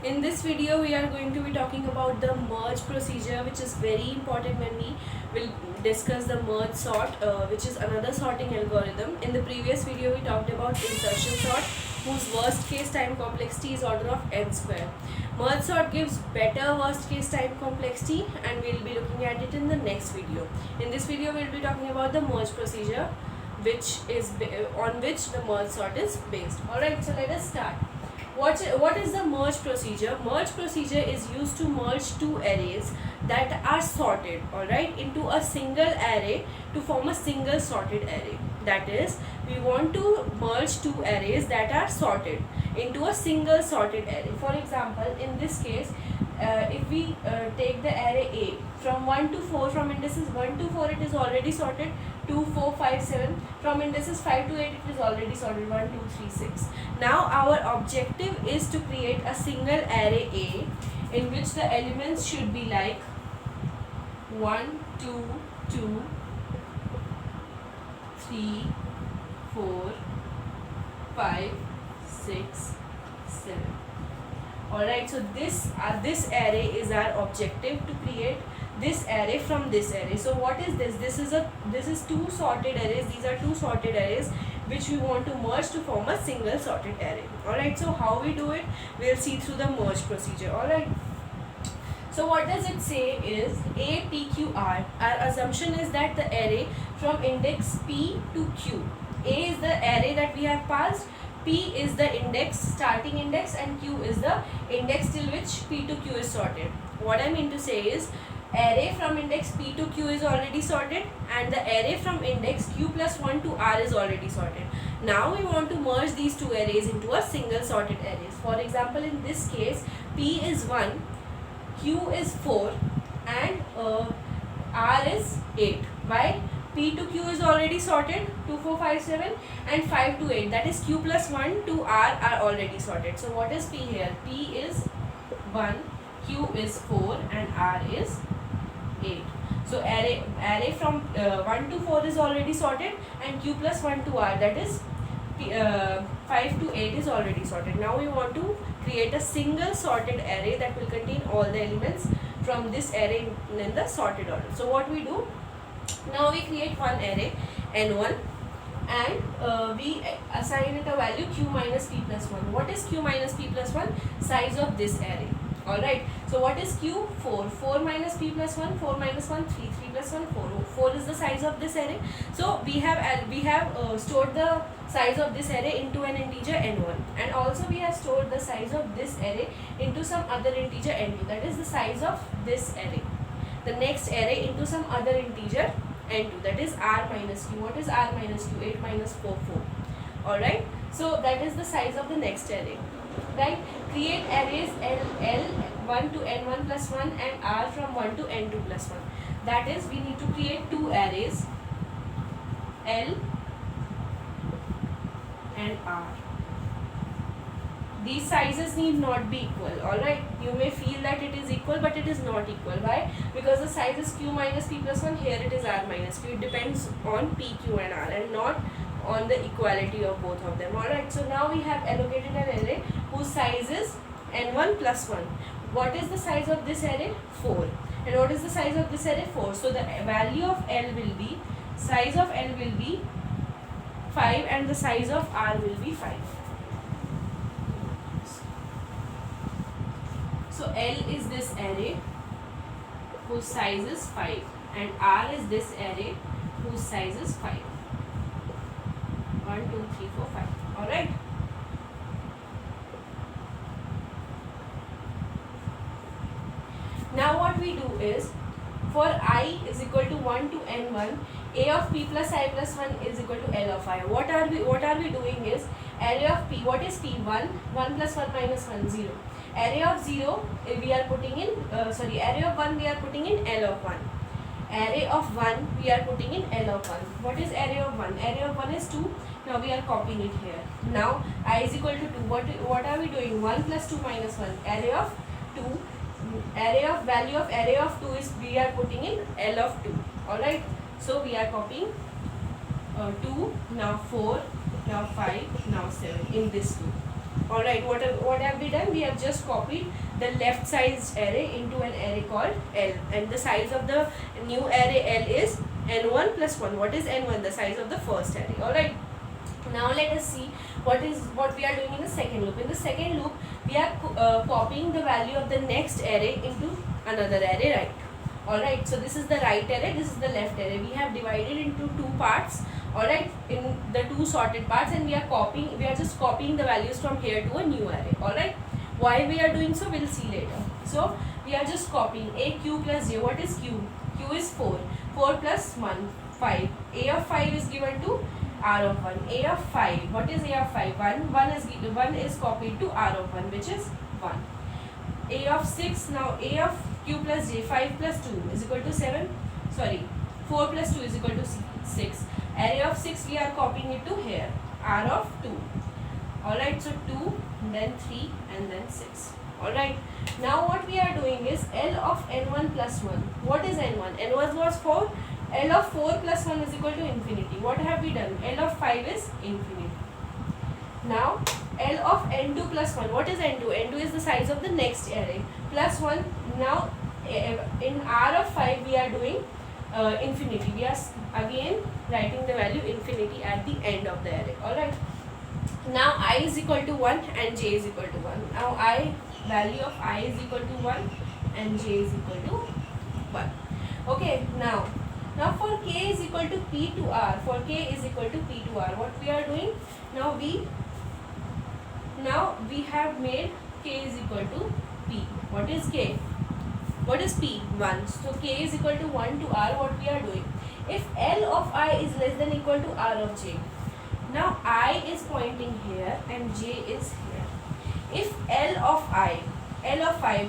In this video we are going to be talking about the merge procedure, which is very important when we will discuss the merge sort, which is another sorting algorithm. In the previous video we talked about insertion sort, whose worst case time complexity is order of n square. Merge sort gives better worst case time complexity, and we will be looking at it in the next video. In this video we will be talking about the merge procedure, which is on which the merge sort is based. Alright, so let us start. What is the merge procedure? Merge procedure is used to merge two arrays that are sorted, alright, into a single array to form a single sorted array. That is, we want to merge two arrays that are sorted into a single sorted array. For example, in this case, if we take the array A from 1 to 4, from indices 1 to 4 it is already sorted, 2, 4, 5, 7, from indices 5 to 8 it is already sorted, 1, 2, 3, 6. Now our objective is to create a single array A in which the elements should be like 1, 2, 2, 3, 4, 5, 6, 7. Alright, so this array is our objective, to create this array from this array. So what is this? This is two sorted arrays. These are two sorted arrays which we want to merge to form a single sorted array. Alright, so how we do it? We'll see through the merge procedure. Alright. So what does it say is A, P, Q, R. Our assumption is that the array from index P to Q. A is the array that we have passed, P is the index, starting index, and Q is the index till which P to Q is sorted. What I mean to say is, array from index P to Q is already sorted, and the array from index Q plus 1 to R is already sorted. Now we want to merge these two arrays into a single sorted array. For example, in this case, P is 1, Q is 4, and R is 8. Why? P to Q is already sorted, 2, 4, 5, 7, and 5 to 8. That is Q plus 1 to R are already sorted. So what is P here? P is 1, Q is 4, and R is 8. So array from 1 to 4 is already sorted, and Q plus 1 to R, that is 5 to 8 is already sorted. Now we want to create a single sorted array that will contain all the elements from this array in the sorted order. So what we do? Now we create one array n1, and we assign it a value q minus p plus 1. What is q minus p plus 1? Size of this array. Alright, so what is q? 4. 4 minus p plus 1, 4 minus 1, 3, 3 plus 1, 4. 4 is the size of this array. So we have stored the size of this array into an integer n1, and also we have stored the size of this array into some other integer n2. That is the size of this array. The next array into some other integer n2, that is r minus q. What is r minus q? 8 minus 4, 4. Alright, so that is the size of the next array. Right? Create arrays L 1 to n1 plus 1 and r from 1 to n2 plus 1. That is, we need to create two arrays L and r. These sizes need not be equal. Alright, you may feel that it is equal, but it is not equal. Why? Because the size is q minus p plus 1, here it is r minus q. It depends on p, q and r, and not on the equality of both of them. Alright, so now we have allocated an array whose size is n1 plus 1. What is the size of this array? 4. And what is the size of this array? 4. So the value of L will be, size of L will be 5, and the size of R will be 5. So L is this array whose size is 5, and R is this array whose size is 5. 1, 2, 3, 4, 5. Alright. Now what we do is, for I is equal to 1 to n1, a of p plus I plus 1 is equal to L of I. What are we doing is, array of p, what is p? 1, 1 plus 1 minus 1, 0. Array of 0 we are putting in, array of 1 we are putting in L of 1. Array of 1 we are putting in L of 1. What is array of 1? Array of 1 is 2. Now we are copying it here. Now I is equal to 2. What are we doing? 1 plus 2 minus 1. Array of 2. Value of array of 2 is, we are putting in L of 2. Alright. So we are copying 2, now 4, now 5, now 7 in this loop. Alright, what have we done? We have just copied the left sized array into an array called L, and the size of the new array L is n1 plus 1. What is n1? The size of the first array. Alright. Now let us see what we are doing in the second loop. In the second loop, we are copying the value of the next array into another array, right? Alright, so this is the right array, this is the left array. We have divided into two parts, alright, in the two sorted parts, and we are just copying the values from here to a new array. Alright, why we are doing so, we'll see later. So we are just copying a q plus j. What is q? Q is 4. 4 plus 1, 5. A of 5 is given to r of 1. A of 5. What is a of 5? 1. 1 is copied to r of 1, which is 1. A of 6. Now a of q plus j. 5 plus 2 is equal to 7. Sorry, 4 plus 2 is equal to 6. Array of 6, we are copying it to here. R of 2. Alright, so 2, then 3, and then 6. Alright, now what we are doing is L of n1 plus 1. What is n1? n1 was 4. L of 4 plus 1 is equal to infinity. What have we done? L of 5 is infinity. Now L of n2 plus 1. What is n2? n2 is the size of the next array. Plus 1. Now in R of 5 we are doing infinity. We are again writing the value infinity at the end of the array. Alright. Now I is equal to 1 and j is equal to 1. Now value of I is equal to 1 and j is equal to 1. Okay, now for k is equal to p to r, what we are doing, now we have made k is equal to p. What is k? What is p? 1. So k is equal to 1 to r. What we are doing? If L of I is less than equal to r of j, now I is pointing here and j is here. If L of I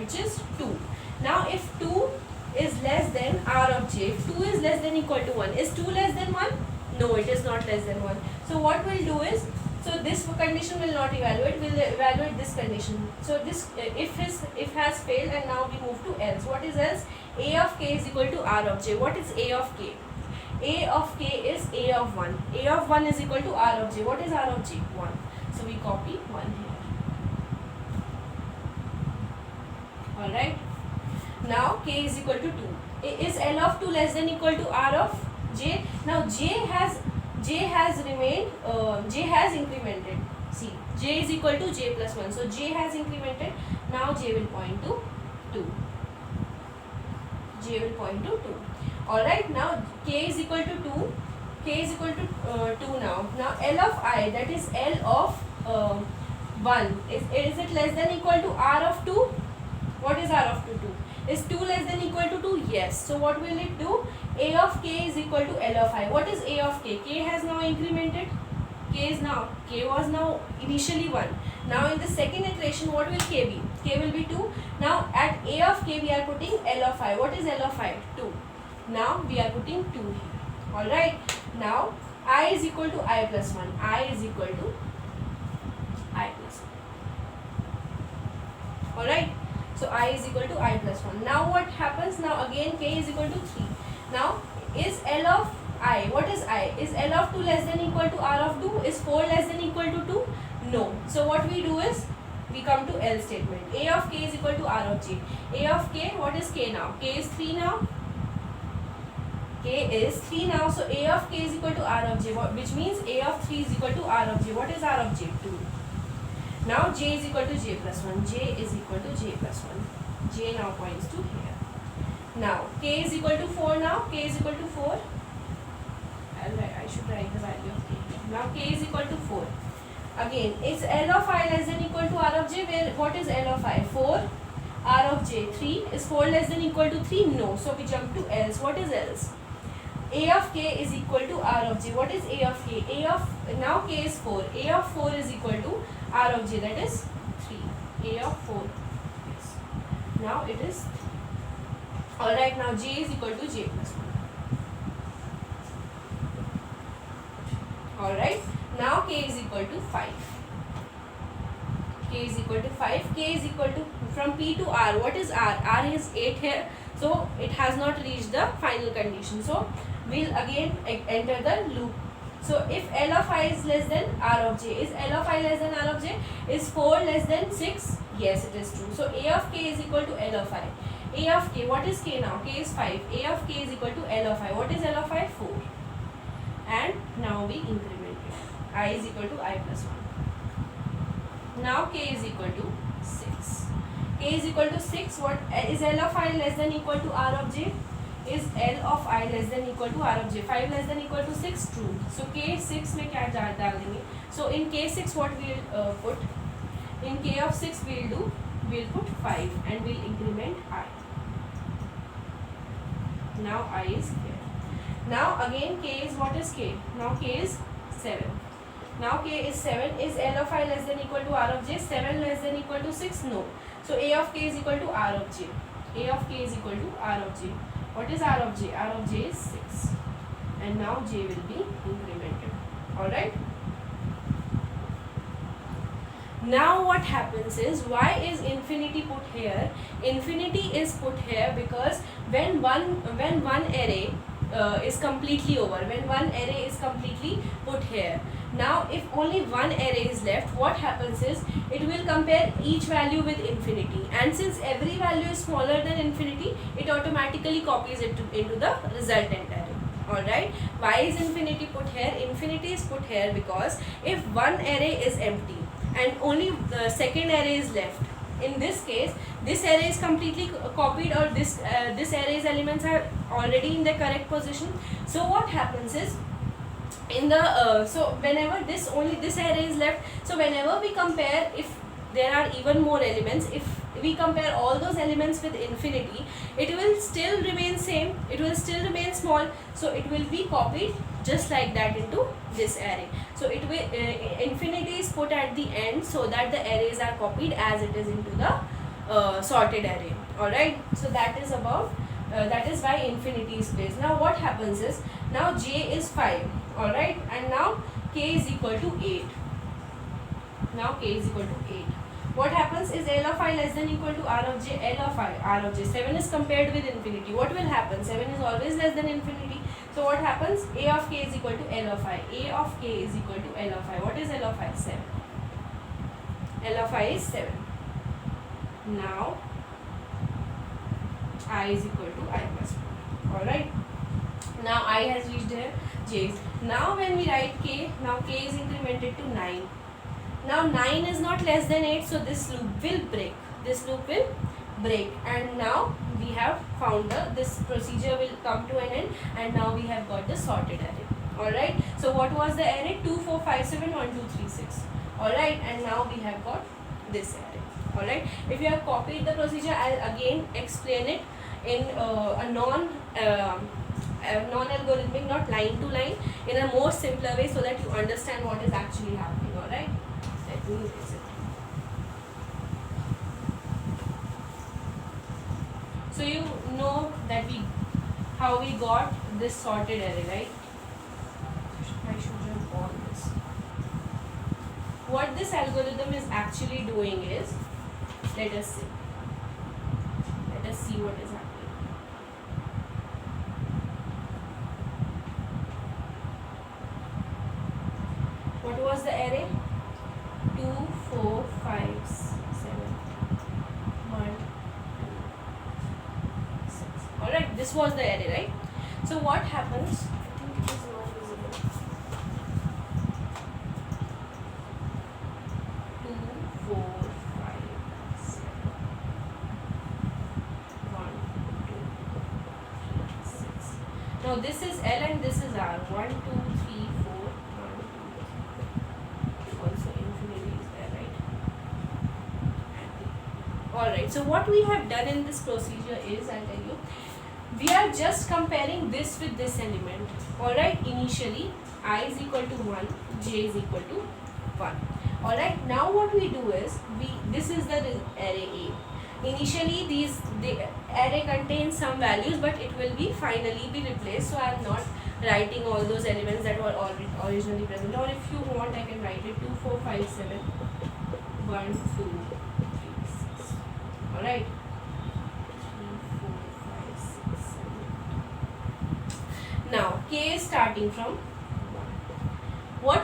which is 2. Now if 2 is less than r of j, if 2 is less than equal to 1, is 2 less than 1? No, it is not less than 1. So what we'll do is, so this condition will not evaluate, we'll evaluate this condition. So this if has failed, and now we move to else. What is else? A of k is equal to r of j. What is A of k? A of k is A of 1. A of 1 is equal to r of j. What is r of j? 1. So we copy 1 here. Alright. Now k is equal to 2. Is L of 2 less than equal to r of j? Now j has incremented. See, j is equal to j plus 1. So j has incremented. Now j will point to 2. J will point to 2. Alright, now k is equal to 2. K is equal to 2 now. Now L of I, that is L of 1. Is it less than equal to r of 2? What is r of 2? Is 2 less than equal to 2? Yes. So what will it do? A of k is equal to L of I. What is A of k? K has now incremented. K was now initially 1. Now in the second iteration, what will k be? K will be 2. Now at A of k we are putting L of I. What is L of I? 2. Now we are putting 2 here. Alright. Now I is equal to I plus 1. I is equal to I plus 1. Alright. So I is equal to I plus 1. Now what happens? Now again k is equal to 3. Now is L of I, what is I? Is L of 2 less than equal to R of 2? Is 4 less than equal to 2? No. So what we do is, we come to L statement. A of k is equal to R of j. A of k, what is k now? K is 3 now. K is 3 now. So A of k is equal to R of j, which means A of 3 is equal to R of j. What is R of j? 2. Now j is equal to j plus 1. J is equal to j plus 1. J now points to here. Now k is equal to 4 now. K is equal to 4. I should write the value of k. Now k is equal to 4. Again, is L of I less than equal to R of j? What is L of I? 4. R of j 3. Is 4 less than equal to 3? No. So we jump to else. What is else? A of k is equal to R of j. What is A of k? Now k is 4. A of 4 is equal to R of j, that is 3. A of 4. Yes. Now it is 3. Alright, now j is equal to j plus 1. Alright, now k is equal to 5. K is equal to 5. K is equal to, from P to R, what is R? R is 8 here. So it has not reached the final condition. So we'll again enter the loop. So if L of I is less than R of J, is L of I less than R of J? Is 4 less than 6? Yes, it is true. So A of K is equal to L of I. A of K, what is K now? K is 5. A of K is equal to L of I. What is L of I? 4. And now we increment it. I is equal to I plus 1. Now K is equal to 6. K is equal to 6. What is L of I less than equal to R of J? Is L of I less than equal to R of J? 5 less than equal to 6? True. So K6 में क्या डाल देंगे? So in K6 what we'll put? In K of 6 we'll put 5 and we'll increment I. Now I is here. Now again K is, what is K? Now K is 7. Now K is 7. Is L of I less than equal to R of J? 7 less than equal to 6? No. So A of K is equal to R of J. A of K is equal to R of J. What is R of J? R of J is 6. And now J will be incremented. Alright. Now what happens is, why is infinity put here? Infinity is put here because when one array is completely over, when one array is completely put here. Now if only one array is left, what happens is it will compare each value with infinity, and since every value is smaller than infinity, it automatically copies it into the resultant array. Alright, why is infinity put here? Infinity is put here because if one array is empty and only the second array is left, in this case this array is completely copied, or this array's elements are already in the correct position. So what happens is, in the so whenever this array is left, so whenever we compare, if there are even more elements, if we compare all those elements with infinity, it will still remain same, it will still remain small, so it will be copied just like that into this array. So it will infinity is put at the end so that the arrays are copied as it is into the sorted array. Alright, so that is about that is why infinity is placed. Now what happens is, now J is 5. Alright, and now K is equal to 8. Now K is equal to 8. What happens is, L of I less than equal to R of J? L of I, R of J. 7 is compared with infinity. What will happen? 7 is always less than infinity. So what happens? A of K is equal to L of I. A of K is equal to L of I. What is L of I? 7. L of I is 7. Now I is equal to I plus 1. Alright. Now I has reached here. J. Now when we write K, now K is incremented to 9. Now 9 is not less than 8, so this loop will break. This loop will break, and now we have found this procedure will come to an end, and now we have got the sorted array. Alright. So what was the array? 2, 4, 5, 7, 1, 2, 3, 6. Alright, and now we have got this array. Alright. If you have copied the procedure, I'll again explain it in a non-algorithmic, not line to line, in a more simpler way so that you understand what is actually happening. Alright. Let me erase it. So you know that how we got this sorted array, right? I should jump on this. What this algorithm is actually doing is, let us see what is happening. What was the array? 2, 4, 5, 7, 1, 2, 6. Alright, this was the array, right? So what happens? I think it is not visible. 2, 4, 5, 7, 1, 2, 3, 6. Now this is L and this is R. 1, 2, 3, 4, 1, 2. Also infinity is there, right? Alright, so what we have done in this procedure is, I'll tell you, we are just comparing this with this element. Alright, initially I is equal to 1, J is equal to 1. Alright, now what we do is, this is the array A. Initially the array contains some values, but it will be finally be replaced, so I am not writing all those elements that were already originally present. Or if you want, I can write it 2, 4, 5, 7, 1, 2, 3, 6. Alright. 3, 4, 5, 6, 7. Now K is starting from 1.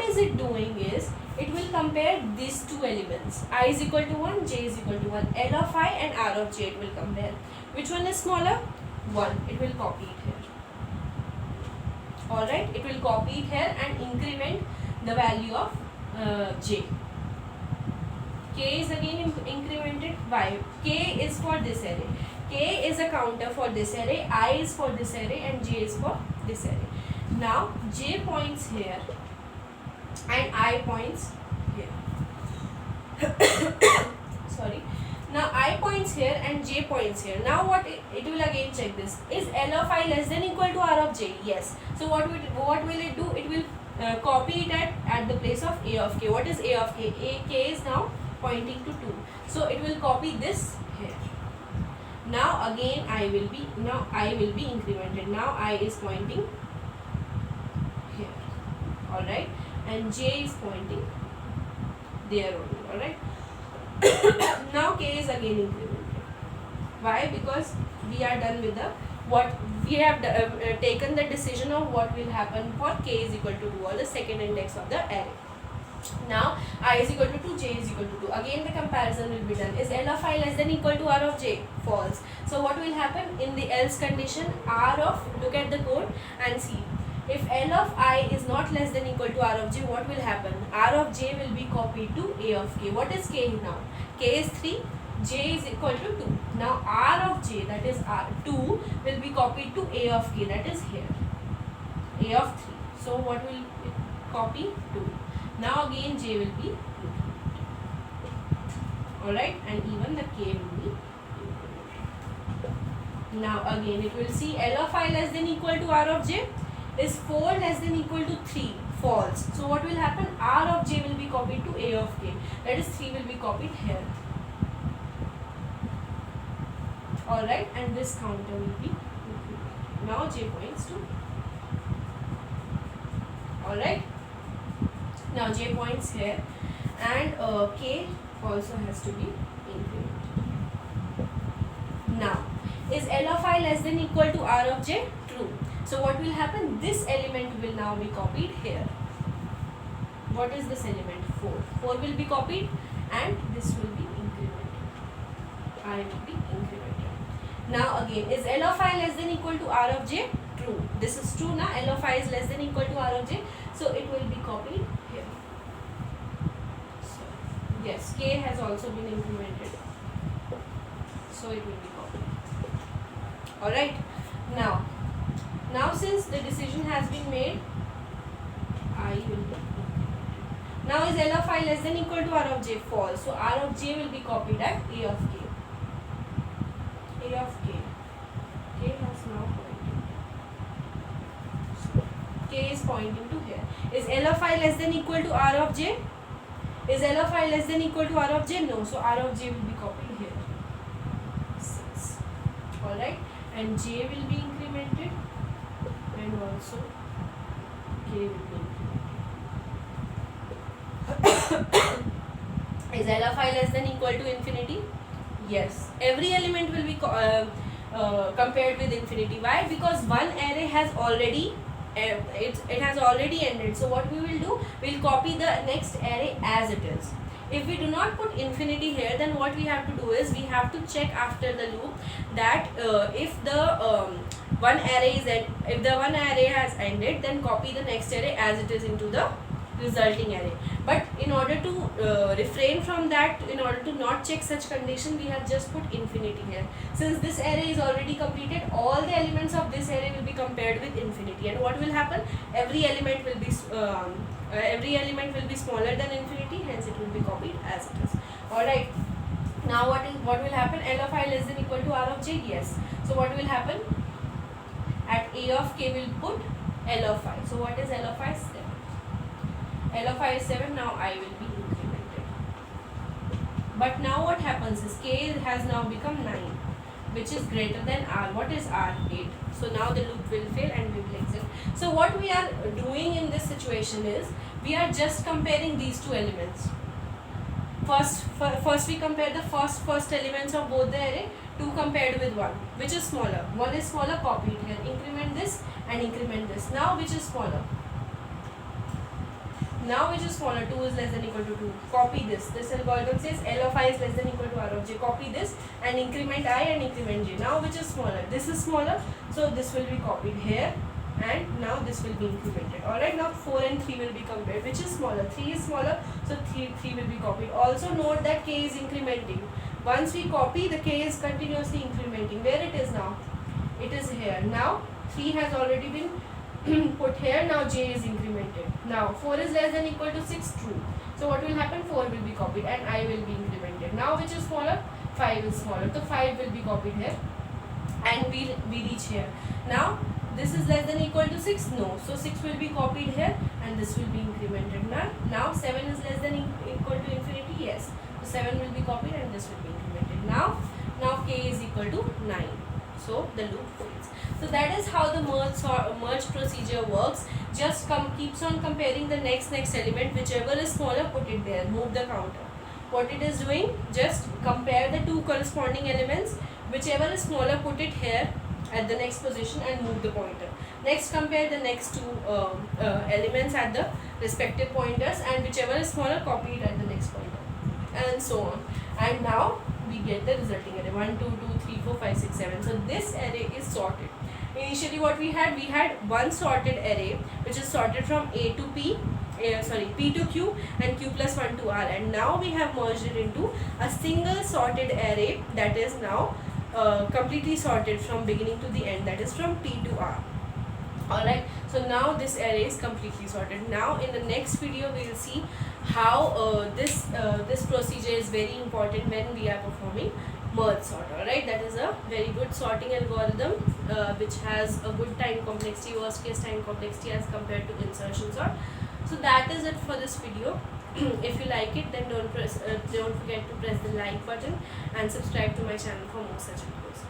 is it doing is, it will compare these two elements, I is equal to 1, j is equal to 1, L of I and R of j it will compare. Which one is smaller? 1. It will copy it here. Alright, it will copy it here and increment the value of j. K is again incremented. Why? K is for this array. K is a counter for this array, I is for this array, and j is for this array. Now j points here and I points here. Sorry. Now I points here and j points here. Now what it will again check this. Is L of I less than equal to R of j? Yes. So what will it do? It will copy it at the place of A of k. What is A of k? K is now pointing to 2. So it will copy this here. Now again I will be incremented. Now I is pointing here. Alright. And j is pointing there only. Alright. Now k is again incremented. Why? Because we are done with we have taken the decision of what will happen for k is equal to 2, or the second index of the array. Now I is equal to 2, j is equal to 2. Again the comparison will be done. Is L of I less than equal to R of j? False. So what will happen in the else condition? Look at the code and see. If L of I is not less than equal to R of j, what will happen? R of j will be copied to A of k. What is k now? K is 3, j is equal to 2. Now R of j, that is R2, will be copied to A of k, that is here. A of 3. So what will it copy? 2. Now again j will be incremented. Alright, and even the k will be incremented. Now again it will see L of I less than equal to R of j. Is 4 less than equal to 3? False. So what will happen? R of j will be copied to A of k. That is 3 will be copied here. Alright, and this counter will be incremented. Now j points to. Alright. Now j points here, and k also has to be incremented. Now, is L of I less than equal to R of j? True. So what will happen? This element will now be copied here. What is this element? 4. 4 will be copied and this will be incremented. I will be incremented. Now again, is L of I less than equal to R of j? True. This is true now. L of I is less than equal to R of j. So it will be copied here. So, yes, k has also been incremented. So it will be copied. Alright. Now since the decision has been made, I will be incremented. Now is L of I less than equal to R of j? False. So R of j will be copied at A of k. A of k. K has now pointed. So k is pointing to here. Is L of I less than equal to R of j? Is L of I less than equal to R of j? No. So R of j will be copied here. 6. Alright. And j will be incremented. And also k will be incremented. Is L of I less than equal to infinity? Yes. Every element will be compared with infinity. Why? Because one array has already it has already ended. So what we will do? We'll copy the next array as it is. If we do not put infinity here, then what we have to do is we have to check after the loop that if the one array has ended, then copy the next array as it is into the resulting array. But in order to refrain from that, in order to not check such condition, we have just put infinity here. Since this array is already completed, all the elements of this array will be compared with infinity. And what will happen? Every element will be smaller than infinity, hence it will be copied as it is. Alright. Now what will happen? L of I less than equal to R of j? Yes. So what will happen? At A of k will put L of I. So what is L of I? 7. L of I is 7. Now I will be incremented. But now what happens is k has now become 9, which is greater than R. What is R? 8. So now the loop will fail and we will exit. So what we are doing in this situation is we are just comparing these two elements. First we compare the first elements of both the array. 2 compared with 1. Which is smaller? 1 is smaller, copy it here. Increment this and increment this. Now which is smaller? Now which is smaller? 2 is less than equal to 2. Copy this. This algorithm says L of I is less than equal to R of j. Copy this and increment I and increment j. Now which is smaller? This is smaller, so this will be copied here, and now this will be incremented. Alright, now 4 and 3 will be compared. Which is smaller? 3 is smaller, so 3 will be copied. Also note that k is incrementing. Once we copy, the k is continuously incrementing. Where it is now? It is here. Now 3 has already been put here. Now j is incremented. Now 4 is less than equal to 6, true. So what will happen? 4 will be copied and I will be incremented. Now which is smaller? 5 is smaller. So 5 will be copied here and we reach here. Now this is less than equal to 6, no. So 6 will be copied here and this will be incremented. Now 7 is less than equal to infinity, yes. So 7 will be copied and this will be incremented. Now k is equal to 9. So the loop fails. So that is how the merge procedure works. Just keeps on comparing the next element. Whichever is smaller, put it there. Move the counter. What it is doing? Just compare the two corresponding elements. Whichever is smaller, put it here at the next position and move the pointer. Next, compare the next two elements at the respective pointers, and whichever is smaller, copy it at the next pointer, and so on. And now we get the resulting array 1 2 2 3 4 5 6 7. So this array is sorted. Initially what we had one sorted array which is sorted from A to P, P to Q and Q plus 1 to R, and now we have merged it into a single sorted array that is now completely sorted from beginning to the end, that is from P to R. Alright, so now this array is completely sorted. Now in the next video we will see how this procedure is very important when we are performing merge sort. Alright, that is a very good sorting algorithm which has a good time complexity, worst case time complexity as compared to insertion sort. So that is it for this video. If you like it, then don't forget to press the like button and subscribe to my channel for more such videos.